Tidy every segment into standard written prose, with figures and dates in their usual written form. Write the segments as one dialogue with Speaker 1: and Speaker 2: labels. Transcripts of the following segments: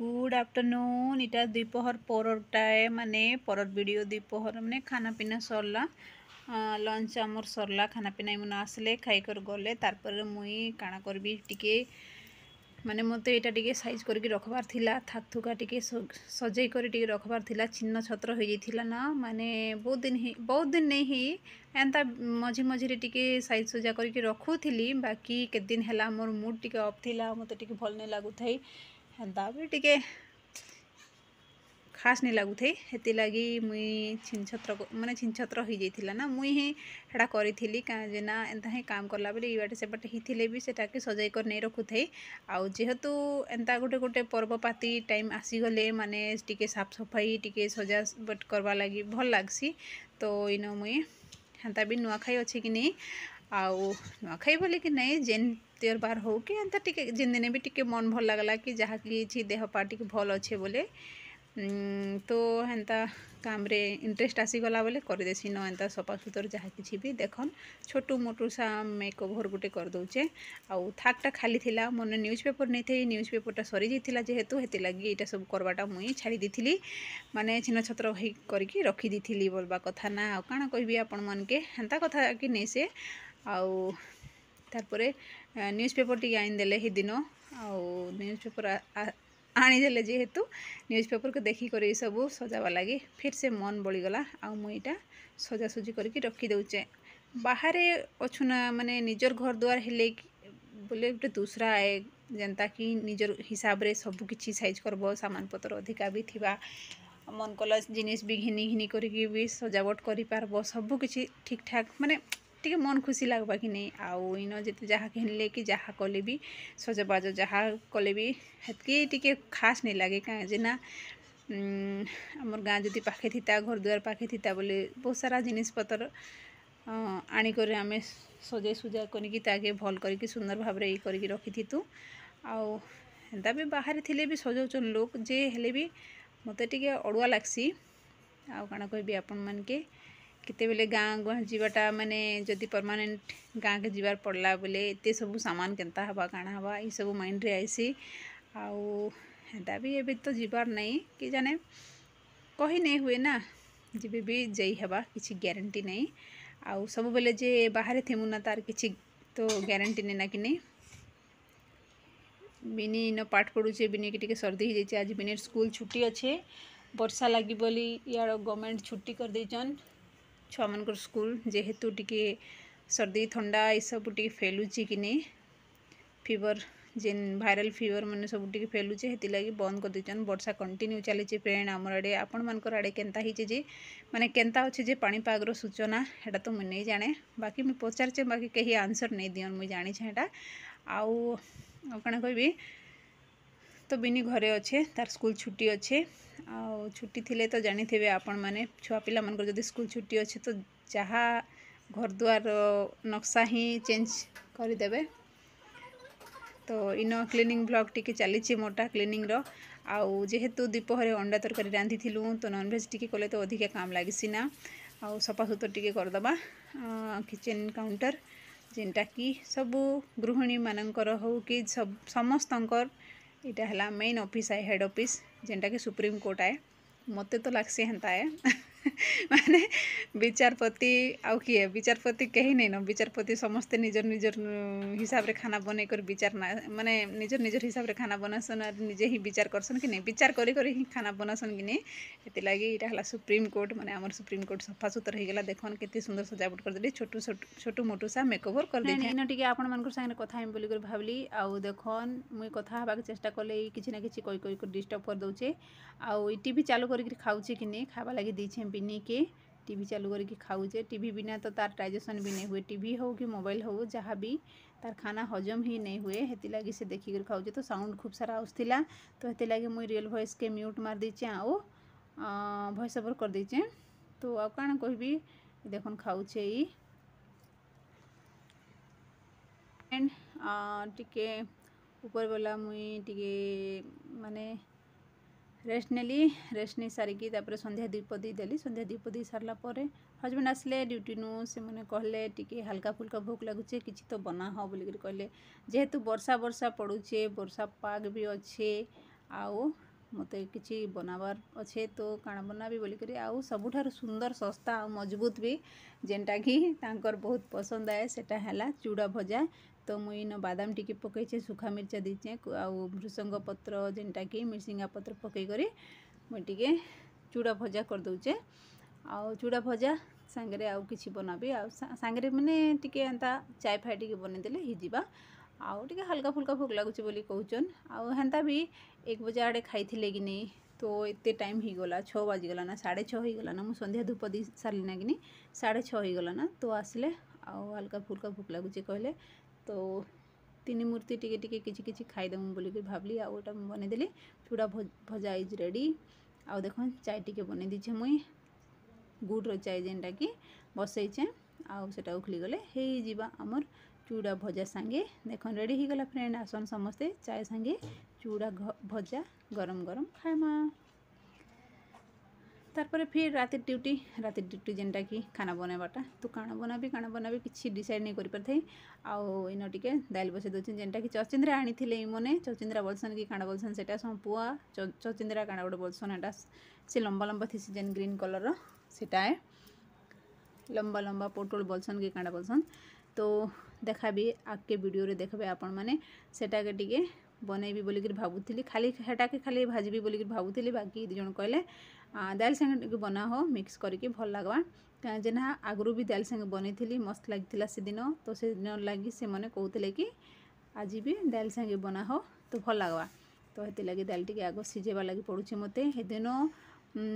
Speaker 1: Good afternoon इटा दोपहर परटाए माने पर वीडियो दोपहर माने खाना पीना सरला लंच आमर सरला खाना पीना मुना आसले खाईकर गले तारपर मुई काना करबी टिके माने मते एटा टिके साइज करके रखबार थिला थाक थुका टिके सजई कर टिके रखबार थिला छिन्न छत्र हो जाइथिला ना माने बहुत दिन नहीं ही एंता मझी मझी टिके साइज सजा करके रखुथिली बाकी के दिन हैला मोर मूड टिके ऑफ थिला मते टिके भल नहीं लागुथाई हेन्ता भी टिके खास नहीं लगुथे हेती लगी मुई छिनछत्र माने छिनछत्र हो जाइथिला ना मुई ही हेडा करी काजे ना एंता ही काम करला बेले इबाटे सेपटे हिथिले भी सेटा के सजाई कर नहीं रखुथे आउ जेहेतु एंता गोटे गोटे पर्वपाती टाइम आसीगले माने टिके साफ सफाई टिके सजा बट करवा लगी भल लागसी तो इनो मुई हेन्ता भी नुआखाई अच्छे कि नहीं आउ नुआखाई बोले कि नहीं जेन त्योर बार हो कि एंता टिके जेन दिन भी टिके मन भल लगला कि जहाँ कि देह पा टिके भल अच्छे बोले तो हेन्ता काम रे इंटरेस्ट आसीगला बोले करदेसी न एंता सफा सुतर जहाँ कि भी देखन छोटू मोटू सा मेकओवर गुटे कर दौचे आउ थाकटा खाली थिला मन न्यूज पेपर नहीं थे न्यूज पेपरटा सरी जाइथिला जेहेतु हेती लगी एटा सब करवाटा मुई छाड़ी देथिली माने छिन्न छत्र होई करके रखी देथिली बोलबा कथा ना आ काना कहबी आपण मन के हेन्ता कथा कि नहीं से आउ तारपरे न्यूज पेपर टी आनीदेले ही दिन आउ न्यूज पेपर आनीदेले जेहेतु न्यूज पेपर को देखिक सब सजावा लगी फिर से मन बड़ीगला आउ मुईटा सजासुजी करके रखी दौचे बाहर अच्छुना माने निजर घर द्वार हेले बोले गोटे दूसरा आए जेनता कि निजर हिसाब रे सब किछि साइज करबो सामान पत्र अधिका भी थिबा मन कला जिनिस भी घिनी घिनी करके भी सजावट करि पारबो सब किछि ठीक ठाक माने टिके मन खुशी लगवा कि नहीं आउ इन जिते जहाँ किनले कि जहाँ कले भी सजबाज जहाँ कले भी हेतकी टिके खास नहीं लगे क्या जेना आमर गाँ जदि पाखे थीता घर द्वार पाखे थीता बोले बहुत सारा जिनिस पतर आनिकर आम सजे सुजा करके ताके भल करके सुंदर भाव रे करके रखी थीतु आउ हेन्ता भी बाहर थिले भी सजाउचन लोग जे हेले भी मते टिके अड़ुआ लागसी आउ काना कहबी आपण मन के केते बेले गाँ गुआ जीवाटा माने जदि परमानेंट गाँ के जीवार पड़ला बोले एते सब सामान केनता हवा काना हवा ये सब माइंड रे आइसी आउ हेन्ता भी एबे तो जीवार नहीं कि जाने कही नहीं हुए ना जीवे भी जई हवा किसी ग्यारंटी नहीं आउ सब बेले जे बाहर थिमु ना तार किसी तो ग्यारंटी नहीं ना कि नहीं बिनी न पाठ पढ़ुचे बिनी के टिके सर्दी हो जाए आज बिनी स्कूल छुट्टी अच्छे वर्षा लगी बोली यार गवर्नमेंट छुट्टी कर देचन छुआ मनकर स्कूल जेहेतु टिके सर्दी ठंडा ये सब टिके फैलुची कि नहीं फीवर जेन भाइराल फीवर मैंने सब टिके फैलुचे हेती लगी बंद कर देचन वर्षा कंटिन्यू चली फ्रेंड आमर आड़े आपण मानकर आड़े केनता हिचे जे माने केनता अच्छे जे पाणीपागर सूचना हेटा तो मुझे नहीं जाने बाकी मुझे पचारे बाकी कहीं आंसर नहीं दियन मुझे जानी हेटा आउ कण कहबी तो बिनी घरे अच्छे तार स्कूल छुट्टी अच्छे आउ छुट्टी थिले तो जानी थे आपण माने छुआ पिला मनकर जदि स्कूल छुट्टी अच्छे तो जहाँ घर द्वार नक्शा ही चेंज करदेवे तो इन क्लीनिंग ब्लॉग टिके चली मोटा क्लीनिंग रो आउ जेहेतु दोपहर अंडा तरकारी रांधि थिलु तो नॉनवेज टिके कले तो अधिका काम लगिसी ना आउ सफा सुतर टिके करदबा किचन काउंटर जेनटा कि सब गृहिणी मानकर हो कि सब समस्तंकर इटा है मेन ऑफिस है हेड ऑफिस जेनटा कि सुप्रीम कोर्ट है मते तो लगसी हेन्ता है माने विचारपति आउ किए विचारपति कहीं नहीं न विचारपति समस्ते निजर निजर हिसाब रे खाना बनै कर विचार ना माने निजर निजर हिसाब रे खाना बनासन और निजे ही विचार करसन कि नहीं विचार करी ही खाना बनासन कि नहीं एते लागी इटा हला सुप्रीम कोर्ट माने हमर सुप्रीम कोर्ट सफा सुतर हो गला देखन केते सुंदर सजावट कर देली छोटू मोटू सा मेकओवर कर दे इन टिके आपण मानकर संगे कथा हम बोली कर भाबली आउ देखन मुई कथा हबा के चेष्टा कले किछि ना किछि कोई डिस्टर्ब कर दउचे आउ टीवी चालू करके खाउचे कि नहीं खावा लगी दीछे बिनी के टीवी चालू करके खाऊचे टीवी बिना तो तार डाइजेशन भी नहीं हुए टीवी हो कि मोबाइल हो जहाँ भी तार खाना हजम ही नहीं हुए हेती लगी से देखिक खाऊचे तो साउंड खूब सारा आसला तो हेती लगी मुई रियल वॉइस के म्यूट मार दीचे आउ वॉइस ओवर कर दीचे तो आ काना कहबी देखन खाऊचे एंड टिके ऊपर वाला मुई टिके माने रेस्ट नेली रेस्ट नहीं सारिकी तापर संध्या दीप देदेली संध्या दीप दे सारा हजबैंड आसले ड्यूटी नु से मैंने कहले टिके हल्का फुल्का भूख लगुचे किसी तो बना हो बोलिक कहले जेहेतु वर्षा वर्षा पड़ुचे वर्षा पाग भी अच्छे आउ मते किछि बनाबार अच्छे तो काଣା बनाबी बोली करी आउ सबुठार सुंदर सस्ता आ मजबूत भी जेनटा कि तांकर बहुत पसंद आए सेटा हैला चूड़ा भजा। तो मुई न बादाम टिके पकईचे सुखा मिर्चा दीचे आउ भृसंग पत्र जेनटा कि मिर्सिंगा पत्र पकई करी मुई टिके चूड़ा भजा कर दउचे। आउ चूड़ा भजा सांगरे आउ किछि बनाबी आउ सांगरे माने टिके एंता चाय फाय टिके बने देले हि जिबा। आउ टिके हल्का फुल्का भोग लागुचे बोली कहउचन। आउ हेंता भी 1 बजे आड़े खाइथिले कि नहीं तो एते टाइम ही गला 6 बाजी गला ना 6:30 ही गला ना मु संध्या धूप दी सारली ना कि नहीं 6:30 ही गला ना तो आसले आउ हल्का फुल्का भोग लागुचे कहले तो 3 मूर्ति टिके टिके किछि किछि खाइदमु बोली कि भाबली आउ एटा बने देली चूड़ा भजा इज रेडी। आउ देखन चाय टिके बने दीछे मुई गुड़ चाय जेनटा कि बसईचे आउ सेटा उखली गले हे जीवा हमर चूड़ा भजा सांगे देखन रेडी ही गला फ्रेंड आसन समस्ते चाय सांगे चूड़ा भजा गरम गरम खाएमा। तारपरे फिर राति ड्यूटी जेनटा कि खाना बनाबाटा तो काଣା बनाबी किछि डिसाइड नहीं करि परथै। आउ इन टिके दाल बसे दोछन जेनटा कि चचिंद्रा आनी थिले मने चचिंद्रा बोलसन कि काଣା बोलसन सेटा संपुआ चचिंद्रा काଣା गोटे बोलसन एटा से लंबा लंबा थिसी जेन ग्रीन कलर रो सेटा है लंबा लंबा पोटल बोलसन कि काଣା बोलसन। तो देखाबी आगे वीडियो रे देखबे आपण माने सेटा के टिके बनैबी बोली कि भाबुथिली खाली हेटा के खाली भाजबी बोली कि भाबुथिली बाकी दी जण कहले दाल संगे टिके बना हो मिक्स करके भल लागबा जेना आगरू भी दाल संगे बनैथिली मस्त लागिथिला से दिन तो से दिन लागी से माने कहउतले कि आज भी दाल संगे बना हो तो भल लागबा। तो हेति लागी दाल टिके आगो सिजेबा लागी पड़ुछि मते हे दिन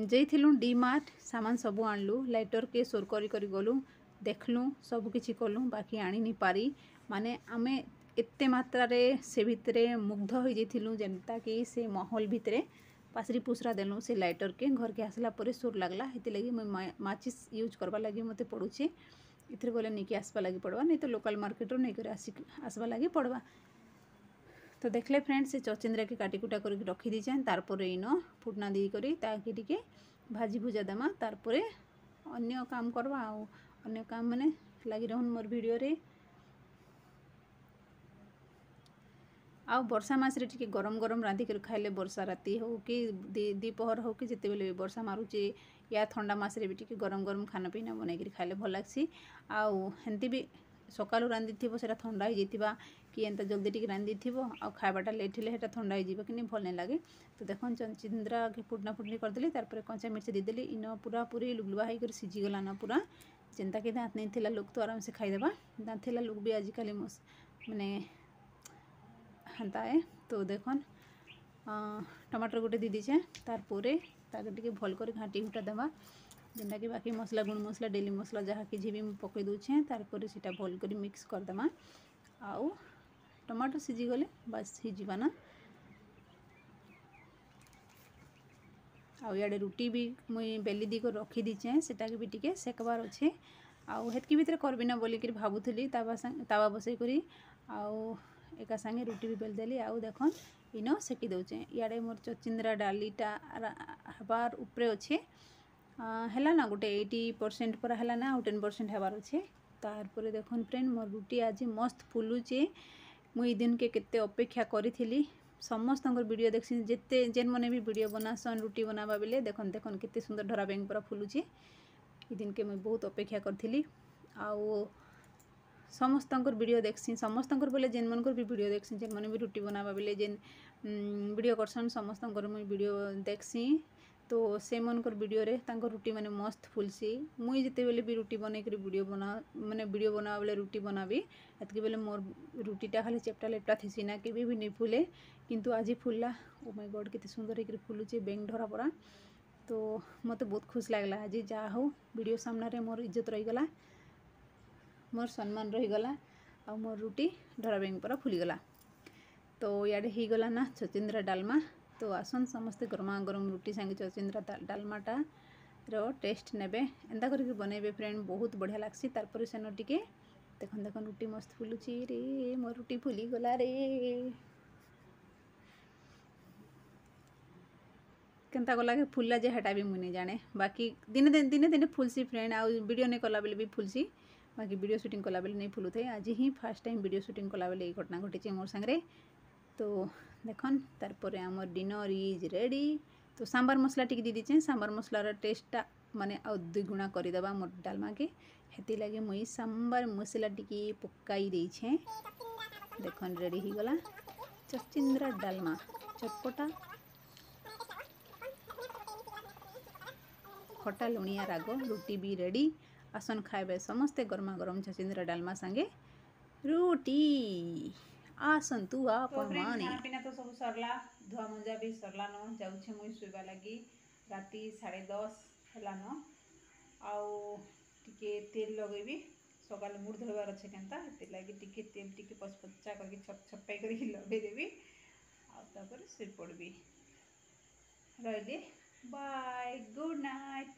Speaker 1: जैथिलु डीमार्ट सामान सब आनलु लाइटर के सोर करी करी गलु देखलु सब किछि कलु बाकी आनी नि पारी माने आमे एते मात्रा रे से भितरे मुग्ध हो जैथिलु जेनता कि से माहौल भितरे पासरी पुसरा देलु से लाइटर के घर के आसला परे सुर लागला हेति लगी मैं माचिस यूज करबा लगी मते पड़ुछि इथरे बोले निकी आसबा लगी पड़वा नहीं तो लोकल मार्केट रो नहीं करे आसबा लगी पड़वा। तो देखले फ्रेंड से चचिंद्रा के काटी कुटा करके रखी दीछन तारपरे इनो फुटना दी करी ताकि टिके भाजी भुजा देमा तारपरे अन्य काम करवा आउ अन्य काम माने लगी रहन मोर वीडियो रे। आउ वर्षा मास रे टिके गरम गरम रांधि कर खाइले वर्षा राति हो कि दीपहर हो कि जिते बेले वर्षा मारुचे या ठंडा मास रे भी टिके गरम गरम खाना पीना बनै कर खाइले भल लागसी। आउ हेंती भी सकालु रांधि थिबो सेटा ठंडा हो जैतिबा कि एंता जल्दी टिके रांधि थिबो आउ खाइबाटा लेट हेले हेटा ठंडा हो जिबो कि नहीं भल नहीं लागे। तो देखन चचिंद्रा के फुटना फुटनी कर देली तारपरे कंचा मिर्च दे देली इन पूरा पूरी लुगलुआ है कर सिजी गला ना पूरा चिंता के दांत नहीं थिला लोग तो आराम से खाई देबा दांत थिला लोग भी आजिकल माने हेंता है। तो देखन टमाटर गोटे दी दीछे तारपरे ताके टिके भल कर घाटी घुटा देबा जेनटा कि बाकी मसला गुण मसला डेली मसला जहाँ कि भी पकई दूचे तारपरे सीटा भल कर मिक्स कर देमा आउ टमाटर सिझी गले बस हिजीबा ना। आउ याडे रुटी भी मुई बेली दी को रखी दीचे सेटा के भी टिके सेकबार अच्छे आउ हेतकी भितर करबी ना बोली कि भाबुथली तावा बसई करी आउ एका संगे रुटी भी बेल देली आउ देखन इनो सेकी दउचे याडे मोर चचिंद्रा डालीटा हबार उपरे अच्छे हैला ना गोटे 80% पर हैला ना 10% हबार अच्छे। तारपरे देखन फ्रेंड मोर रुटी आज मस्त फुलुचे मुई दिन के केते अपेक्षा करी समस्त वीडियो देखसी जेते जेन मने भी वीडियो बनासन रुटी बनाबा बेले देखन देखन केते सुंदर ढरा बेंग पूरा फुलुचे ई दिन के मुई बहुत अपेक्षा करथिली। आउ समस्त वीडियो देखसी समस्त बोले जेन मन भी वीडियो देखसी जेन मन भी रुटी बनाबा बेले जेन वीडियो करसन समस्त मुई वीडियो देखसी तो से मनकर वीडियो रे तांकर रुटी माने मस्त फुलसी मुई जिते बेले भी रुटी बनै करी वीडियो बना माने वीडियो बनाबा बेले रुटी बनाबी एतके बेले मोर रुटीटा खाली चेप्टा लेप्टा थिसी ना केबे भी नहीं फुले किंतु आज फुलला ओ माय गॉड केते सुंदर हेकरी फुलुचे बेंग ढरा पड़ा। तो मते बहुत खुश लागला आज जा हो वीडियो सामने रे मोर इज्जत रही गला मोर सम्मान रही गला आ मोर रुटी ढरा बेंग पूरा फुली गला। तो याडे ही गला ना चचिंद्रा डालमा तो आसन समस्ते गरमा गरम रुटी संगे चचिंद्रा डालमाटा रो टेस्ट नेबे एंता करके बनेबे फ्रेंड बहुत बढ़िया लागसी। तारपरे सेनो टिके देखन देखन रुटी मस्त फुलुची रे मोर रुटी फुली गला रे केनता गला के फुलला जे हटा भी मुई नहीं जाने बाकी दिने दिने फुलसी फ्रेंड आ वीडियो नहीं कला बेले भी फुलसी बाकी वीडियो शूटिंग कला बेले नहीं फुलू थे आज ही फर्स्ट टाइम वीडियो शूटिंग कला बेले घटना घटी मोर संगे। तो देखन तारपर आमर डिनर इज रेडी। तो सांबार मसला टी दी दीचे, सांबार मसलार टेस्टा माने आ 2 गुणा करदेबा मोर डालमा के। हेती लगे मुई सांबार मसला टी पकाई देछे। देखन रेडी ही गला छचिंद्रा डालमा चटपटा खटा लुणिया राग रुटी भी रेडी। आसन खाए समस्ते गरमा गरम छचिंद्रा डालमा संगे रुटी। आसंतु आपण माने खाना पीना तो सब सरला, धुआ मंजा भी सरला न। जाउछे मुई सुइबा लगी, राति 10:30 हला न। आउ टिके तेल लगेबी, सकाल मुड़ धोबार अच्छे केनता हेती लगी टिके तेल टिके पचपचा करके छप छपाई करके लगे देबी। आ तापर सुई पड़बी। रहिले बाय, गुड नाइट।